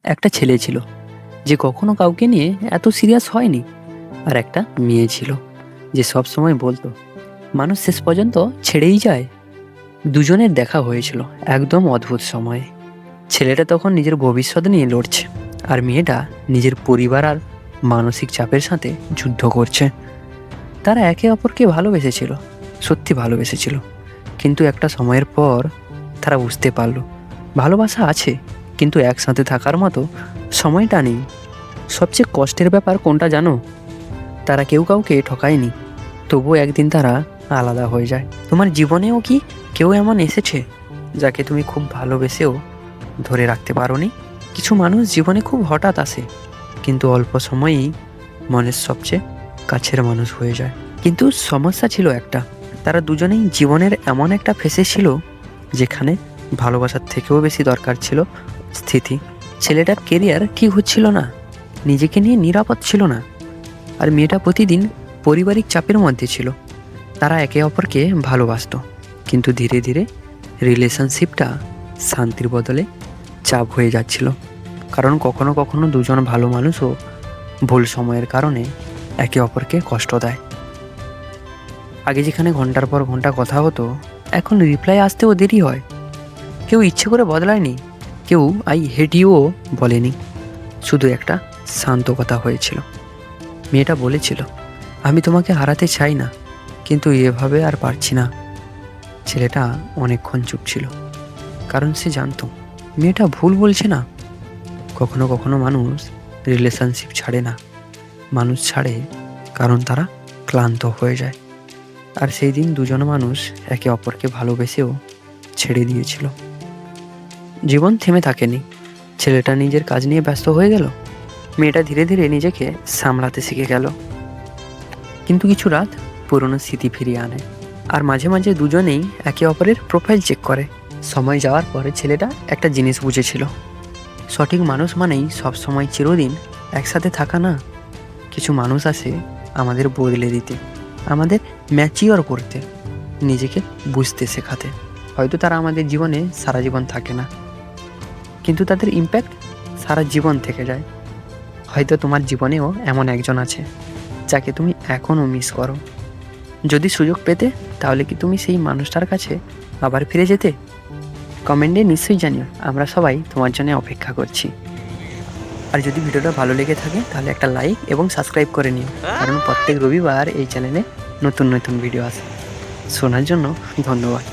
একটা ছেলে ছিল যে কখনো কাউকে নিয়ে এত সিরিয়াস হয়নি, আর একটা মেয়ে ছিল যে সব সময় বলতো মানুষ শেষ পর্যন্ত ছেড়েই যায়। দুজনের দেখা হয়েছিল একদম অদ্ভুত সময়ে। ছেলেটা তখন নিজের ভবিষ্যৎ নিয়ে লড়ছে, আর মেয়েটা নিজের পরিবার আর মানসিক চাপের সাথে যুদ্ধ করছে। তারা একে অপরকে ভালোবেসেছিল, সত্যি ভালোবেসেছিল, কিন্তু একটা সময়ের পর তারা বুঝতে পারলো ভালোবাসা আছে, কিন্তু একসাথে থাকার মতো সময়টা নেই। সবচেয়ে কষ্টের ব্যাপার কোনটা জানো? তারা কেউ কাউকে ঠকায়নি, তবুও একদিন তারা আলাদা হয়ে যায়। তোমার জীবনেও কি কেউ এমন এসেছে যাকে তুমি খুব ভালোবেসেও ধরে রাখতে পারোনি? কিছু মানুষ জীবনে খুব হঠাৎ আসে, কিন্তু অল্প সময়েই মনের সবচেয়ে কাছের মানুষ হয়ে যায়। কিন্তু সমস্যা ছিল একটা, তারা দুজনেই জীবনের এমন একটা ফেসে ছিল যেখানে ভালোবাসার থেকেও বেশি দরকার ছিল স্থিতি। ছেলেটার কেরিয়ার ঠিক হচ্ছিল না, নিজেকে নিয়ে নিরাপদ ছিল না, আর মেয়েটা প্রতিদিন পারিবারিক চাপের মধ্যে ছিল। তারা একে অপরকে ভালোবাসতো, কিন্তু ধীরে ধীরে রিলেশনশিপটা শান্তির বদলে চাপ হয়ে যাচ্ছিল। কারণ কখনো কখনো দুজন ভালো মানুষও ভুল সময়ের কারণে একে অপরকে কষ্ট দেয়। আগে যেখানে ঘন্টার পর ঘন্টা কথা হতো, এখন রিপ্লাই আসতেও দেরি হয়। কেউ ইচ্ছে করে বদলায়নি, কেউ আই হেট ইউও বলেনি, শুধু একটা শান্ত কথা হয়েছিল। মেয়েটা বলেছিল, আমি তোমাকে হারাতে চাই না, কিন্তু এভাবে আর পারছি না। ছেলেটা অনেকক্ষণ চুপ ছিল, কারণ সে জানতো মেয়েটা ভুল বলছে না। কখনো কখনো মানুষ রিলেশনশিপ ছাড়ে না, মানুষ ছাড়ে কারণ তারা ক্লান্ত হয়ে যায়। আর সেই দিন দুজন মানুষ একে অপরকে ভালোবেসেও ছেড়ে দিয়েছিল। জীবন থেমে থাকেনি, ছেলেটা নিজের কাজ নিয়ে ব্যস্ত হয়ে গেল, মেয়েটা ধীরে ধীরে নিজেকে সামলাতে শিখে গেল। কিন্তু কিছু রাত পুরনো স্মৃতি ফিরিয়ে আনে, আর মাঝে মাঝে দুজনেই একে অপরের প্রোফাইল চেক করে। সময় যাওয়ার পরে ছেলেটা একটা জিনিস বুঝেছিল, সঠিক মানুষ মানেই সবসময় চিরদিন একসাথে থাকা না। কিছু মানুষ আসে আমাদের বদলে দিতে, আমাদের ম্যাচিওর করতে, নিজেকে বুঝতে শেখাতে। হয়তো তারা আমাদের জীবনে সারা জীবন থাকে না, কিন্তু তাদের ইম্প্যাক্ট সারা জীবন থেকে যায়। হয়তো তোমার জীবনেও এমন একজন আছে যাকে তুমি এখনও মিস করো। যদি সুযোগ পেতে, তাহলে কি তুমি সেই মানুষটার কাছে আবার ফিরে যেতে? কমেন্টে নিশ্চয়ই জানিও, আমরা সবাই তোমার জন্য অপেক্ষা করছি। আর যদি ভিডিওটা ভালো লেগে থাকে তাহলে একটা লাইক এবং সাবস্ক্রাইব করে নিও, কারণ প্রত্যেক রবিবার এই চ্যানেলে নতুন নতুন ভিডিও আসে। শোনার জন্য ধন্যবাদ।